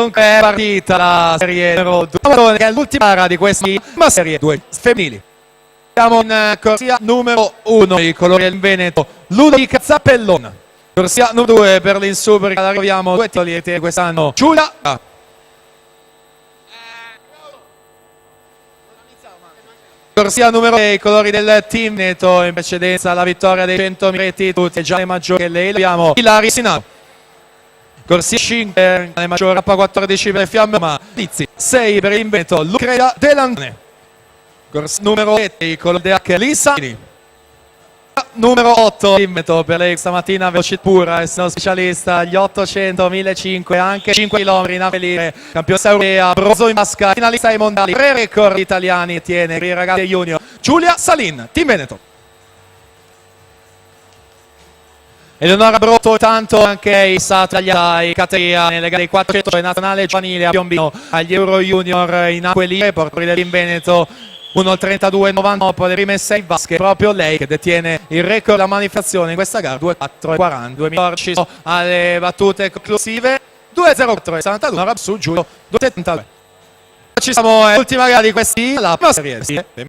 dunque è partita la serie numero 2, che è l'ultima gara di questa serie 2 femminili. Siamo in corsia numero 1, i colori del Veneto, Ludovica Zappellon. Corsia numero 2 per l'Insubrica, arriviamo due titoli quest'anno, Giulia. Corsia numero 6, i colori del team Veneto, in precedenza la vittoria dei 100 metri, tutte già le maggiori che lei, abbiamo Ilari Sinato. Corsia 5, le maggiori K14 per le Fiamme, ma Lizzi, 6 per il Veneto, Lucrezia Delantone. Corsia numero 7, i colori del Lissani. Numero 8, il Veneto per lei stamattina, velocità pura, essendo specialista, gli 800, 1500, anche 5 km in avvenire, campionessa europea, bronzo in vasca, finalista ai mondiali, 3 record italiani tiene per i ragazzi junior, Giulia Salin, Team Veneto. Eleonora Brotto, tanto anche lei sa tagliata in categoria nelle gare dei 400 nazionale giovanile a Piombino agli Euro Junior in acque libere, portatori del Team Veneto. 1.32.90 per le prime 6 vasche, proprio lei che detiene il record della manifestazione in questa gara, 2.4.40, 2014 alle battute conclusive, 2.04.62, su Giulio 2.72. Ci siamo all'ultima gara di questi, la prima serie.